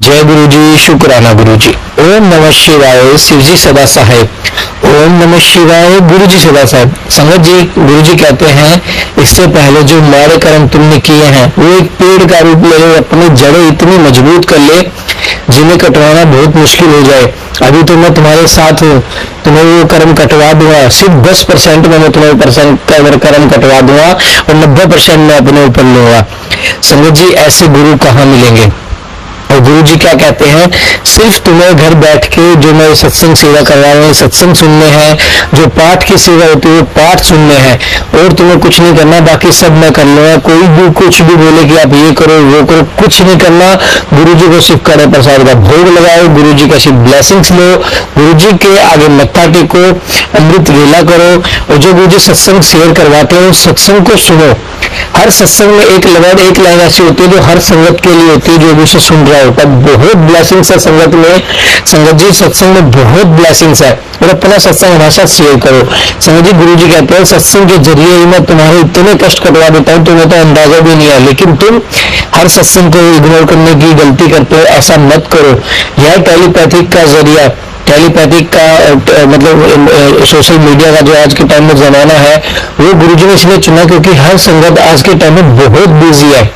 जय गुरु जी, शुक्राना गुरु जी। ओम नमः शिवाय, शिव जी सदा सहाय। ओम नमः शिवाय, गुरु जी सदा साहेब। संगत जी, गुरु जी कहते हैं इससे पहले जो माड़े कर्म तुमने किए हैं वो एक पेड़ का रूप ले ले, अपनी जड़ें इतनी मजबूत कर ले जिन्हें कटवाना बहुत मुश्किल हो जाए। अभी तो मैं तुम्हारे साथ हूँ, तुम्हें वो कर्म कटवा दूंगा। सिर्फ 10% में मैं तुम्हें कर्म कटवा दूंगा और 90% मैं अपने ऊपर लूंगा। संगत जी, ऐसे गुरु कहाँ मिलेंगे? और गुरु जी क्या कहते हैं, सिर्फ तुम्हें घर बैठ के जो मैं सत्संग सेवा करवा रहे हैं सत्संग सुनने हैं, जो पाठ की सेवा होती है वो पाठ सुनने हैं, और तुम्हें कुछ नहीं करना, बाकी सब मैं कर लूंगा। कोई भी कुछ भी बोले कि आप ये करो वो करो, कुछ नहीं करना। गुरु जी को सिर्फ कड़े प्रसाद का भोग लगाओ, गुरु जी का सिर्फ ब्लेसिंग्स लो, गुरु जी के आगे मत्था टेको, अमृत वेला करो, और जो गुरु जी सत्संग शेयर करवाते हैं उस सत्संग को सुनो। हर सत्संग में एक लाइन ऐसी होती है जो हर संगत के लिए होती है, जो भी उसे सुन रहा होता है। बहुत ब्लेसिंग्स है संगत में। संगत जी, सत्संग में बहुत ब्लेसिंग्स है, और अपना सत्संग हमेशा शेयर करो। संगत जी, गुरु जी कहते हैं सत्संग के जरिए ही मैं तुम्हारे इतने कष्ट कटवा देता हूँ, तुम्हें तो अंदाजा भी नहीं है, लेकिन तुम हर सत्संग को इग्नोर करने की गलती करते हो। ऐसा मत करो। यह टेलीपैथिक का जरिया, टेलीपैथिक का मतलब सोशल मीडिया का जो आज के टाइम में जमाना है, वो गुरुजी ने इसलिए चुना क्योंकि हर संगत आज के टाइम में बहुत बिजी है।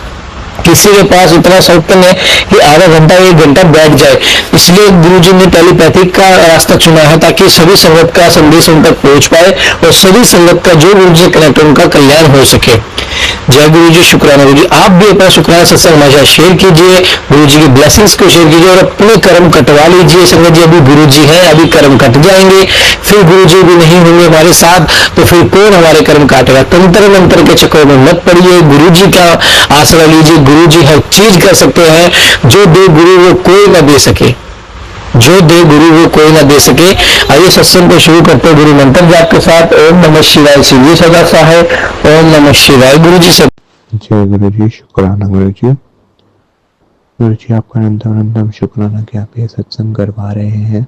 किसी के पास इतना शौक है कि आधा घंटा 1 घंटा बैठ जाए, इसलिए गुरुजी ने टेलीपैथिक का रास्ता चुना है ताकि सभी संगत का संदेश उन तक पहुंच पाए और सभी संगत का जो गुरुजी से कनेक्ट उनका कल्याण हो सके। जय गुरु जी, शुक्राना गुरु जी। आप भी अपना शुक्राना सत्संग हमेशा शेयर कीजिए, गुरु जी की ब्लेसिंग्स को शेयर कीजिए और अपने कर्म कटवा लीजिए। संगत जी, अभी गुरु जी हैं, अभी कर्म कट जाएंगे, फिर गुरु जी भी नहीं होंगे हमारे साथ, तो फिर कौन हमारे कर्म काटेगा? तंत्र मंत्र के चक्कर में मत पड़िए, गुरु जी का आसरा लीजिए। गुरु जी हर चीज कर सकते हैं, जो दे गुरु वो कोई न दे सके, जो दे गुरु वो कोई ना दे सके। आइए सत्संग को शुरू करते हैं गुरु मंत्र जाप के साथ। ओम नमः शिवाय, शिव जी सदा सहाय। ओम नमः शिवाय, गुरु जी सब। जय गुरु जी, शुक्राना गुरु जी। गुरु जी, आपका अनंतम शुक्राना कि आप ये सत्संग करवा रहे हैं।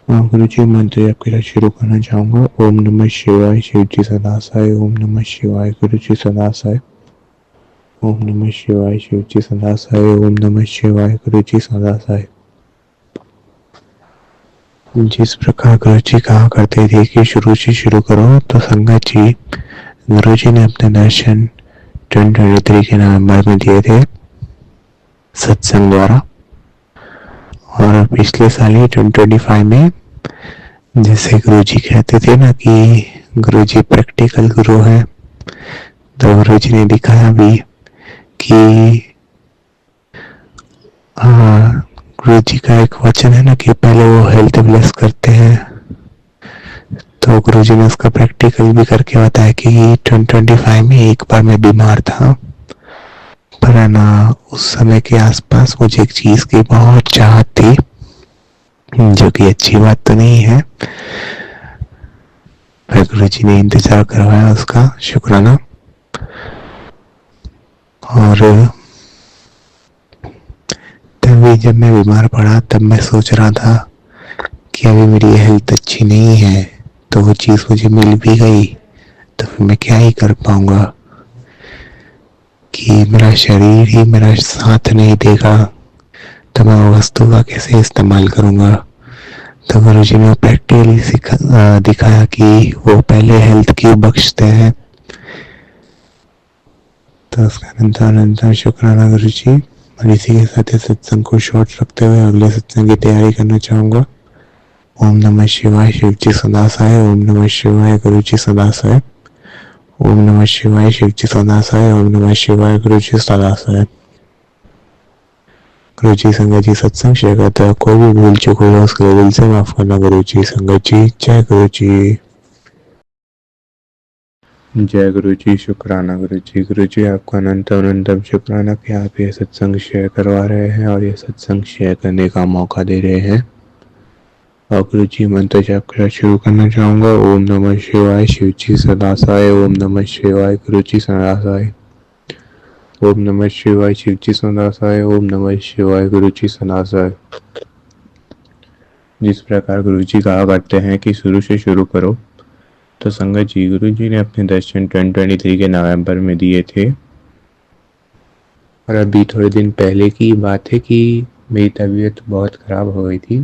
गुरु जी, मंत्र आपके साथ शुरू करना चाहूंगा। ओम नमः शिवाय, शिव जी सदा सहाय। ओम नमः शिवाय, गुरु जी सदा सहाय। ओम नमः शिवाय, शिव जी सदा सहाय। ओम नमः शिवाय, गुरु जी सदा सहाय। जिस प्रकार गुरु जी कहा करते थे कि शुरू से शुरू करो, तो संगत जी गुरु जी ने अपने दर्शन 2023 के नवंबर में दिए थे सत्संग द्वारा, और पिछले साल ही 2025 में, जैसे गुरु जी कहते थे ना कि गुरु जी प्रैक्टिकल गुरु है, तो गुरु जी ने दिखाया भी कि गुरु जी का एक वचन है ना कि पहले वो हेल्थ ब्लेस करते हैं, तो गुरु जी ने उसका प्रैक्टिकल भी करके बताया कि 2025 में एक बार मैं बीमार था, पर है ना उस समय के आसपास मुझे एक चीज की बहुत चाहत थी, जो कि अच्छी बात तो नहीं है, पर गुरु जी ने इंतजार करवाया उसका, शुक्राना। और तभी जब मैं बीमार पड़ा तब मैं सोच रहा था कि अभी मेरी हेल्थ अच्छी नहीं है, तो वो चीज मुझे मिल भी गई तो फिर मैं क्या ही कर पाऊंगा, कि मेरा शरीर ही मेरा साथ नहीं देगा तो मैं वस्तु का कैसे इस्तेमाल करूंगा। तो गुरु जी ने प्रैक्टिकली दिखाया कि वो पहले हेल्थ की बख्शते हैं, तो उसका अनंत शुक्राना गुरु जी। और इसी के साथ सत्संग को शॉर्ट रखते हुए अगले सत्संग की तैयारी करना चाहूंगा। ओम नमः शिवाय, शिव जी सदा सहाय। ओम नमः शिवाय, गुरु जी सदा सहाय। ओम नमः शिवाय, शिव जी सदा सहाय। ओम नमः शिवाय, गुरु जी सदा सहाय। गुरु जी, संगत जी सत्संग शेयर करते हैं, कोई भी भूल चूक हो उसके लिए दिल से माफ करना गुरु जी। संगत जी, जय गुरु जी। जय गुरु जी, शुक्राना गुरु जी। गुरु जी, आपका अनंतम शुक्राना कि आप ये सत्संग शेयर करवा रहे हैं और ये सत्संग शेयर करने का मौका दे रहे हैं। और गुरु जी, मंत्र जाप के साथ शुरू करना चाहूंगा। ओम नमः शिवाय, शिव जी सदा सहाय। ओम नमः शिवाय, गुरु जी सदा सहाय। ओम नमः शिवाय, शिव जी सदा सहाय। ओम नमः शिवाय, गुरु जी सदा सहाय। जिस प्रकार गुरु जी कहा करते हैं कि शुरू से शुरू करो, तो संगत जी गुरु जी ने अपने दर्शन 2023 के नवंबर में दिए थे, और अभी थोड़े दिन पहले की बात है कि मेरी तबीयत बहुत ख़राब हो गई थी।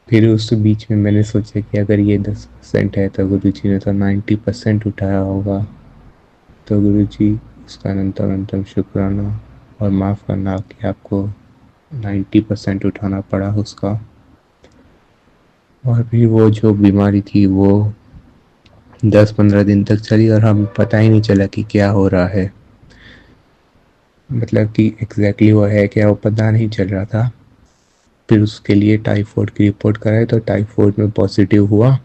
फिर उस बीच में मैंने सोचा कि अगर ये 10% है तो गुरुजी ने तो 90% उठाया होगा। तो गुरुजी, उसका अनंतम अनंतम शुक्राना और माफ़ करना कि आपको 90% उठाना पड़ा उसका। और फिर वो जो बीमारी थी वो 10-15 दिन तक चली और हमें पता ही नहीं चला कि क्या हो रहा है, मतलब कि एग्जैक्टली वो है क्या वो पता नहीं चल रहा था। फिर उसके लिए टाइफाइड की रिपोर्ट कराई तो टाइफाइड में पॉजिटिव हुआ।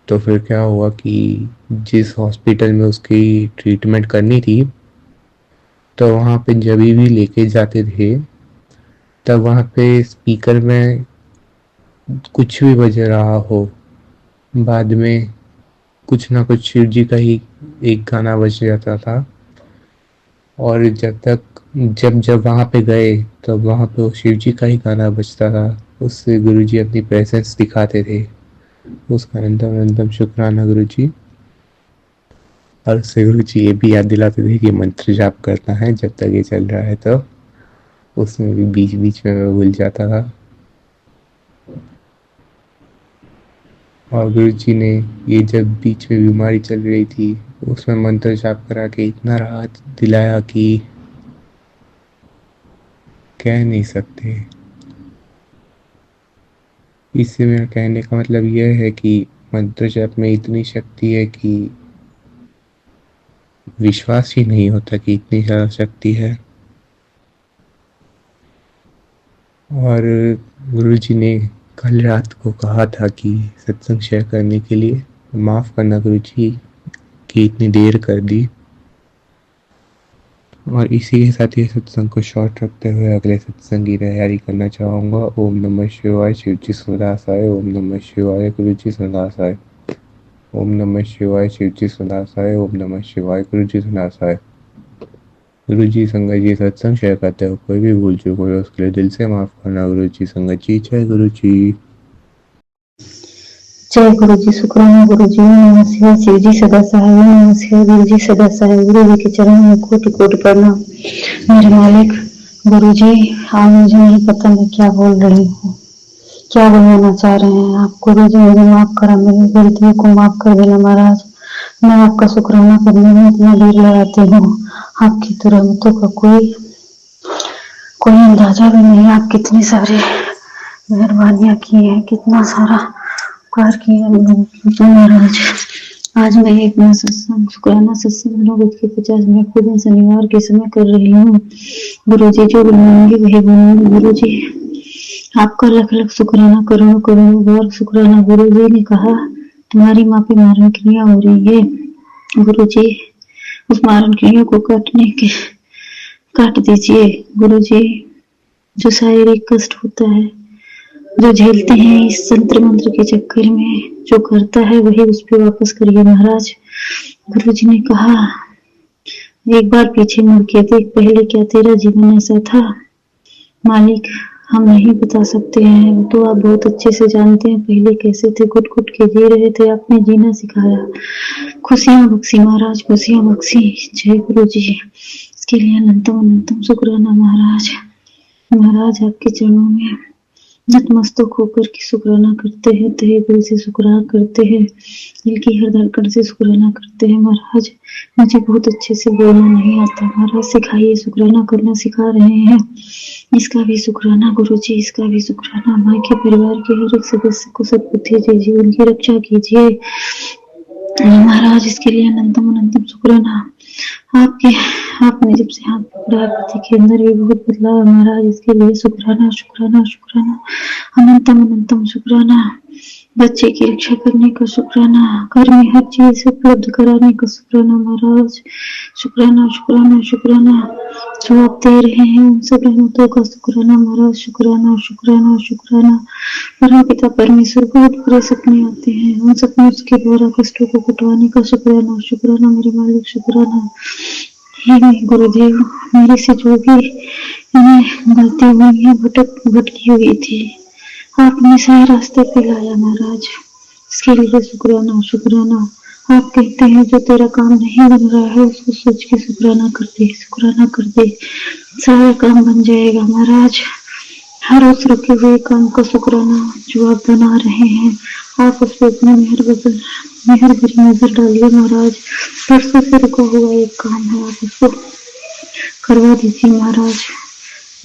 तो फिर क्या हुआ कि जिस हॉस्पिटल में उसकी ट्रीटमेंट करनी थी तो वहाँ पे जब भी लेके जाते थे तब वहाँ पे स्पीकर में कुछ भी बज रहा हो, बाद में कुछ ना कुछ शिव जी का ही एक गाना बज जाता था। और जब जब वहाँ पे गए तब वहाँ पे वो शिव जी का ही गाना बजता था। उससे गुरु जी अपनी प्रेजेंस दिखाते थे। उसका अनंतम अनंतम शुक्राना गुरु जी। और उससे गुरु जी ये भी याद दिलाते थे कि मंत्र जाप करना है जब तक ये चल रहा है। तो उसमें भी बीच बीच में मैं भूल जाता था। और गुरु जी ने ये जब बीच में बीमारी चल रही थी उसमें मंत्र जाप करा के इतना राहत दिलाया कि कह नहीं सकते। इससे मेरा कहने का मतलब यह है कि मंत्र जाप में इतनी शक्ति है कि विश्वास ही नहीं होता कि इतनी ज़्यादा शक्ति है। और गुरुजी ने कल रात को कहा था कि सत्संग शेयर करने के लिए। माफ़ करना गुरुजी कि इतनी देर कर दी। और इसी के साथ ये सत्संग को शॉर्ट रखते हुए अगले सत्संग की तैयारी करना चाहूँगा। ओम नमः शिवाय, शिव जी सुदासाय। ओम नमः शिवाय, गुरु जी सुदासाय। ओम नमः शिवाय, शिव जी सुदासाय। ओम नमः शिवाय, गुरु जी सुदासाय। गुरु जी संगत जी सत्संग शेयर करते हो कोई भी भूल चूक हो उसके लिए दिल से माफ़ करना गुरु जी। संगत जी जय गुरु जी। जय गुरु जी। शुक्राना गुरु जी। नमः शिवाय। शिव जी सदा सहाय। नमः शिवाय। गुरु जी सदा सहाय। गुरु जी के चरणों में कोटि कोटि प्रणाम। मेरे मालिक गुरु जी, आज मुझे नहीं पता मैं क्या बोल रही हूँ, क्या बनाना चाह रहे हैं आप। गुरु जी मुझे माफ करा, मेरी गलतियों को माफ कर देना महाराज। मैं आपका शुक्राना करने में इतना देर लगाती हूँ, आपकी तो रहमतों का कोई अंदाजा भी नहीं। आप कितनी सारी मेहरबानियां की है, कितना सारा उपकार किया महाराज। आज मैं एक सत्संग शुक्राना सत्संग 9:50 को दिन शनिवार के समय कर रही हूँ। गुरु जी जो बनाएंगे वही बनाएंगे। गुरु जी आपका लख लख शुक्राना, करोड़ों करोड़ों बार शुक्राना। गुरु जी ने कहा तुम्हारी माँ पे मारण क्रिया हो रही है। गुरु जी उस मारण क्रिया को काट दीजिए। गुरु जी जो शारीरिक कष्ट होता है, जो झेलते हैं इस तंत्र मंत्र के चक्कर में, जो करता है वही उस पर वापस करिए महाराज। गुरु जी ने कहा एक बार पीछे मुड़ के देख, पहले क्या तेरा जीवन ऐसा था। मालिक हम नहीं बता सकते हैं, तो आप बहुत अच्छे से जानते हैं पहले कैसे थे। घुट घुट के जी रहे थे, आपने जीना सिखाया। खुशियां बख्शी महाराज, खुशियां बख्शी। जय गुरु जी। इसके लिए अनंतम अनंतम शुक्राना महाराज। महाराज आपके चरणों में नतमस्तक होकर के शुक्राना करते हैं, तहे दिल से शुक्राना करते हैं, दिल की हर धड़कन से शुक्राना करते हैं। महाराज मुझे बहुत अच्छे से बोलना नहीं आता, महाराज सिखाइए, शुक्राना करना सिखा रहे हैं। इसका भी शुक्राना गुरु जी, इसका भी शुक्राना। माँ के परिवार के हर एक सदस्य को सद्बुद्धि दीजिए, उनकी रक्षा कीजिए महाराज। इसके लिए अनंतम अनंतम शुक्राना। आपने जब से हाथ पकड़ा पति के अंदर भी बहुत बदलाव है महाराज। इसके लिए शुक्राना शुक्राना शुक्राना, अनंतम अनंतम शुक्राना। बच्चे की रक्षा करने का शुक्राना, घर में हर चीज उपलब्ध कराने का शुक्राना महाराज। शुक्राना शुक्राना शुक्राना। जो आप दे रहे हैं उन सब रहमतों का शुक्राना महाराज। शुक्राना शुक्राना शुक्राना। परम पिता परमेश्वर बहुत बुरे सपने आते हैं, उन सपनों के द्वारा कष्टों को कटवाने का शुक्राना शुक्राना मेरे मालिक। शुक्राना हे गुरुदेव, मेरे से जो भी इन्हें गलती हुई है, भटकी हुई थी, आपने सही रास्ते पे लाया महाराज। इसके लिए शुक्राना शुक्राना। आप कहते हैं जो तेरा काम नहीं बन रहा है उसको सोच के शुक्राना कर दे, शुक्राना कर दे, सारा काम बन जाएगा महाराज। हर उस रुके हुए काम का शुक्राना जो आप बना रहे हैं, आप उस पर अपनी मेहर भरी नजर डालिए महाराज। परसों से रुका हुआ एक काम है, आप उसको करवा दीजिए महाराज।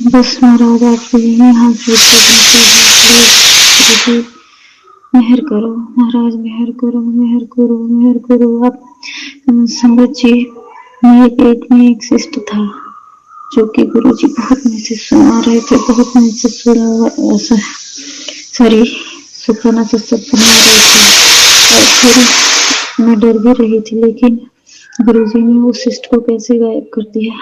बस महाराज आपसे यही हाथ जोड़ कर मेहर करो महाराज, मेहर करो, मेहर करो, मेहर करो। आप संगत जी, मेरे पेट में एक सिस्ट था जो कि गुरु जी बहुत मैसेज सुना रहे थे, बहुत मैसेज सुना, सॉरी सुखाना से सब सुना रहे थे और थोड़ी मैं डर भी रही थी, लेकिन गुरु जी ने उस सिस्ट को कैसे गायब कर दिया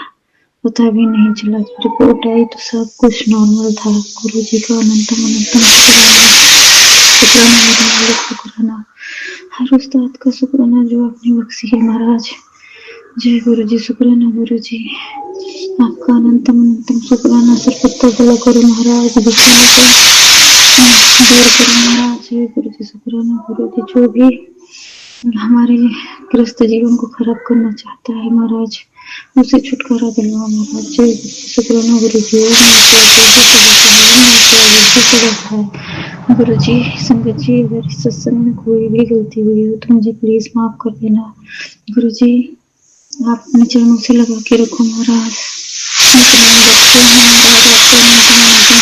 पता भी नहीं चला। रिपोर्ट आई तो सब कुछ नॉर्मल था। गुरु जी का अनंतम अनंतम शुक्राना, मेरे मालिक शुक्राना, हर उस्ताद का शुक्राना जो आपने बख्शी है महाराज। जय गुरु जी, शुक्राना गुरु जी, आपका अनंतम अनंतम शुक्राना। सर पत्ता गला करो महाराज, विषयों को दूर करो महाराज। जय गुरु जी, शुक्राना गुरु जी, जो भी हमारे ग्रस्त जीवन को खराब करना चाहता है महाराज, उसे छुटकारा दिलवा महाराज। जय गुरु जी, शुक्राना गुरु जी। गुरु जी, संगत जी, अगर इस सत्संग में कोई भी गलती हुई हो तो मुझे प्लीज माफ कर देना गुरु जी। आप अपने चरणों से लगा के रखो महाराज।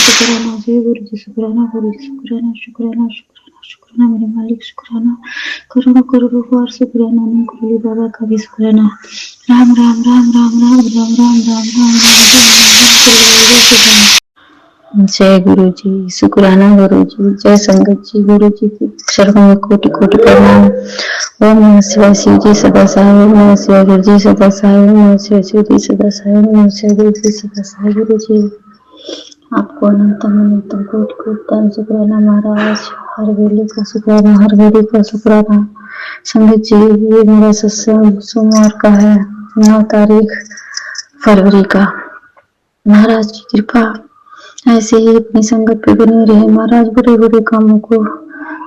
शुक्राना जय गुरु जी, शुक्राना गुरु जी, शुक्राना शुक्राना शुक्राना शुक्राना मेरे मालिक, शुक्राना करोड़ों करोड़ों बार शुक्राना। मैं कुरली बाबा का भी शुक्राना। राम राम राम राम राम राम राम राम राम राम। जय गुरु जी, शुक्राना गुरु जी। जय संगत जी, गुरु जी की चरणों में कोटि कोटि प्रणाम। ओम नमः शिवाय शिव जी सदा सहाय, ओम नमः शिवाय गुरु जी सदा सहाय, ओम नमः शिवाय शिव जी सदा सहाय, ओम नमः शिवाय गुरु जी सदा सहाय। गुरु जी आपको अनंतम अनंतम कोटि कोटि शुक्राना महाराज। हर वेले का शुक्राना, हर घड़ी का शुक्राना। संगत जी, ये मेरा सत्संग सोमवार का है, 9 तारीख फरवरी का। महाराज की कृपा ऐसे ही अपनी संगत पे बनी रहे महाराज। बड़े बड़े कामों को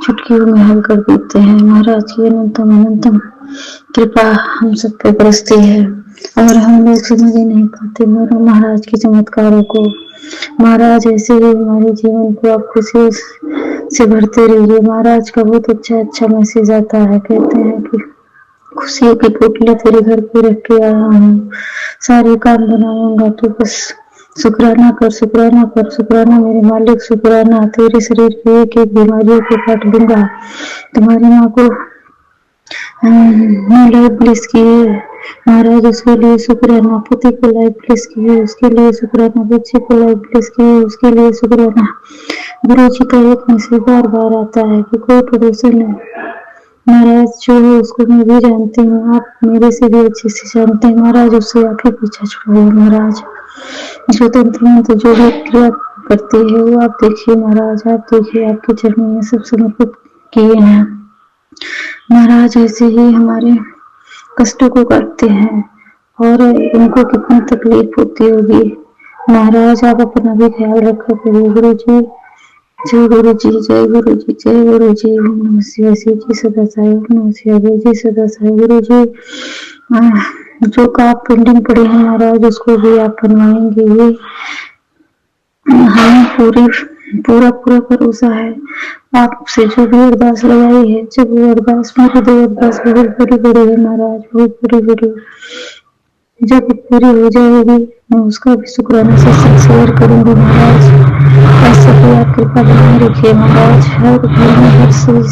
चुटकियों में हल कर देते हैं महाराज की अनंतम अनंतम कृपा हम सब पे बरसती है और हम लोग समझ ही नहीं पाते महाराज के चमत्कारों को। महाराज ऐसे ही हमारे जीवन को आप खुशी से भरते रहिए। महाराज का बहुत अच्छा अच्छा मैसेज आता है, कहते हैं कि खुशियों की पोटली तेरे घर पे रख के आया हूँ, सारे काम बनाऊंगा, तो बस शुक्राना कर, शुक्राना कर, शुक्राना मेरे मालिक, शुक्राना। तेरे शरीर की एक एक बीमारियों को काट दूंगा। तुम्हारी माँ को लाइफ ब्लेस की है महाराज, उसके लिए शुक्राना। पति को लाइफ ब्लेस की है, उसके लिए शुक्राना। बच्चे को लाइफ ब्लेस की है, उसके लिए शुक्राना। गुरु जी का एक मैसेज बार बार आता है कि कोई पड़ोसन है महाराज जो है उसको मैं भी जानती हूँ, आप मेरे से भी अच्छे से जानते हैं महाराज, उससे आप ही पीछा छुड़ाइए महाराज। जो तंत्र मंत्र जो भी क्रिया करती है वो आप देखिए महाराज, आप देखिए, आपके चरणों में सब समर्पित किए हैं महाराज। ऐसे ही हमारे कष्टों को काटते हैं और उनको कितनी तकलीफ होती होगी महाराज, आप अपना भी ख्याल रखा करिए गुरु जी। जय गुरु जी, जय गुरु जी, जय गुरु जी। ओम नमः शिवाय शिव जी सदा सहाय, ओम नमः शिवाय गुरु जी सदा सहाय। गुरु जी जो काम पेंडिंग पड़े हैं महाराज उसको भी आप बनवाएंगे, ये हमें पूरा पूरा भरोसा है। आपसे जो भी अरदास लगाई है, जब वो अरदास, मेरी 2 अरदास बहुत बड़ी बड़ी है महाराज, बहुत बड़ी बड़ी, जब पूरी हो जाएगी मैं उसका भी शुक्राना से शेयर करूंगी महाराज। ऐसे भी आप कृपा बनाए रखिए महाराज। हर घर में हर चीज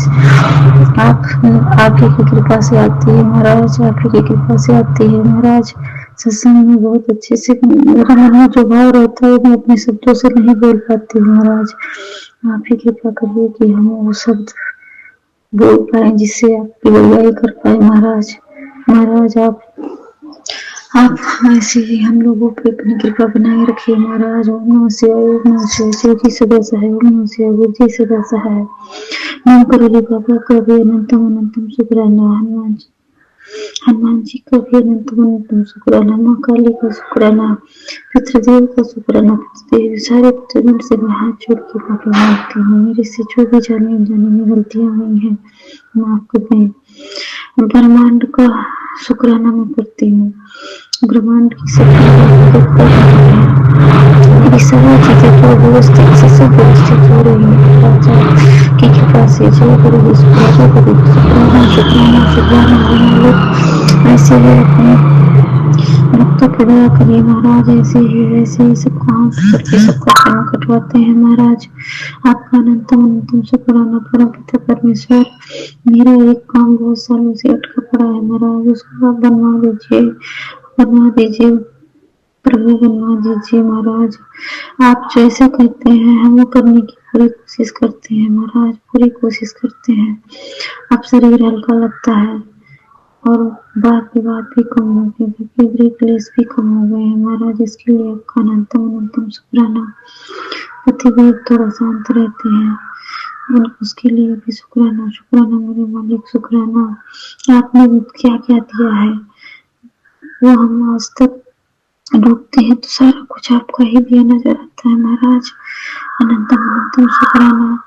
आप ही की कृपा से आती है महाराज, आप ही की कृपा से आती है महाराज। सत्संग में बहुत अच्छे से मेरा मन में जो भाव रहता है मैं अपने शब्दों से नहीं बोल पाती महाराज। आप ही कृपा करिए कि हम वो शब्द बोल पाए जिससे आपकी बड़ाई कर पाए महाराज। महाराज आप ऐसे ही हम लोगों पे अपनी कृपा बनाए रखिए महाराज। ओम नमः शिवाय, ओम नमः शिवाय शिव जी सदा सहाय, ओम नमः शिवाय गुरु जी सदा सहाय। मैं कुरली बाबा का भी अनंतम अनंतम शुक्राना, हनुमान जी का भी अनंतम अनंतम शुक्राना, माँ काली का शुक्राना, पितृदेव का शुक्राना। पितृदेव सारे पितृगण से मैं हाथ जोड़ के माफी मांगती हूँ। मेरे से जो भी जाने अनजाने में गलतियाँ हुई हैं माफ कर दें। ब्रह्मांड का शुक्राना मैं करती हूँ। ब्रह्मांड की सभी मेरी सभी चीजें जो व्यवस्थित से सब व्यवस्थित हो रही है राजा की कृपा से। जय गुरु जय गुरु शुक्राना शुक्राना शुक्राना लोग ऐसे है अपने भक्तों की दया करिए महाराज। ऐसे ही सबका हाथ करके सबका कर्म कटवाते हैं महाराज। आपका अनंतम अनंतम शुक्राना परम पिता परमेश्वर। मेरा एक काम बहुत सालों से अटका पड़ा है महाराज, उसको आप बनवा दीजिए प्रभु, बनवा दीजिए महाराज। आप जैसे कहते हैं हम वो करने की पूरी कोशिश करते हैं महाराज, पूरी कोशिश करते हैं। अब शरीर हल्का लगता है और बात भी कम हो गई, फिक्री क्लेश भी कम हो गए हैं महाराज। इसके लिए आपका अनंतम अनंतम शुक्राना। पति भी थोड़ा शांत रहते हैं, उसके लिए भी शुक्राना शुक्राना मेरे मालिक शुक्राना। आपने क्या क्या दिया है वो हम आज तक ढूंढते हैं तो सारा कुछ आपका ही दिया नजर आता है महाराज। अनंतम अनंतम शुक्राना।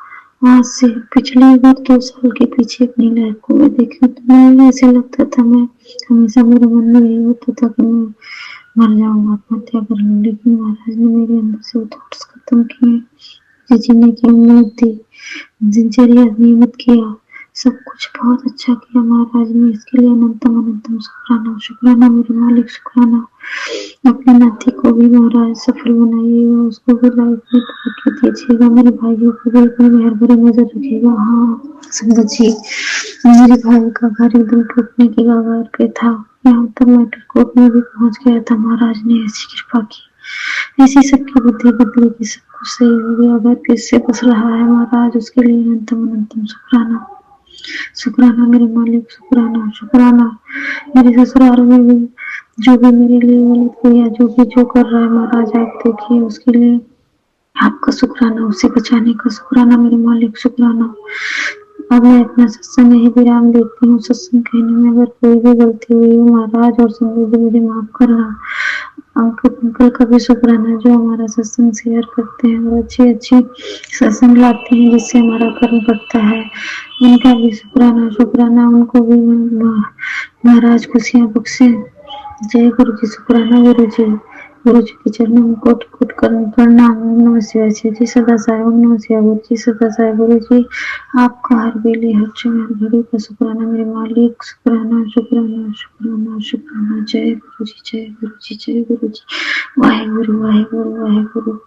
आज से पिछले बार 2 साल के पीछे अपनी लाइफ को मैं देखी तो मैं ऐसे लगता था, मैं हमेशा मेरे मन में यही होता था कि मैं मर जाऊंगा, आत्महत्या कर लूं। लेकिन महाराज ने मेरे अंदर से वो थॉट्स खत्म किए, मुझे जीने की उम्मीद दी, दिनचर्या नियमित किया, सब कुछ बहुत अच्छा किया महाराज ने। इसके लिए अनंतम अनंतम शुक्राना शुक्राना मेरे मालिक शुक्राना। अपने नाती को भी महाराज सफल बनाइएगा, उसको भी लाइफ में तरक्की दीजिएगा, मेरे भाइयों को भी अपनी मेहर भरी नजर रखिएगा। हाँ संगत जी, मेरे भाई का घर एकदम टूटने की कगार पे था, यहाँ तक मैटर कोर्ट में भी पहुंच गया था। महाराज ने ऐसी कृपा की, ऐसी सबकी बुद्धि बदली की, सब कुछ सही हो गया। अगर किससे बस रहा है महाराज, उसके लिए अनंतम अनंतम शुक्राना शुक्राना मेरे मालिक शुक्राना शुक्राना। मेरे ससुराल में भी जो भी मेरे लिए गलत किया, जो कर रहा है महाराज आप देखिए, उसके लिए आपका शुक्राना, उसे बचाने का शुक्राना मेरे मालिक शुक्राना। अब मैं अपना सत्संग यही विराम देती हूँ। सत्संग कहने में अगर कोई भी गलती हुई हो महाराज और संगत जी मुझे माफ करना। अंकल का भी शुक्राना जो हमारा सत्संग शेयर करते हैं और अच्छी सत्संग लाते हैं जिससे हमारा कर्म बढ़ता है, उनका भी शुक्राना शुक्राना। उनको भी महाराज खुशियाँ बख्शे। जय गुरु जी शुक्राना गुरु जी के चरणों में कोट कोट प्रणाम। ओम नमः शिवाय। शिव जी सदा साई। ओम नमः शिवाय। गुरु जी सदा साई। गुरु जी आपका हर बेले हर क्षण हर घड़ी का शुक्राना मेरे मालिक शुक्राना शुक्राना शुक्राना शुक्राना। जय गुरु जी जय गुरु जी जय गुरु जी। वाहे गुरु वाहे गुरु वाहे गुरु।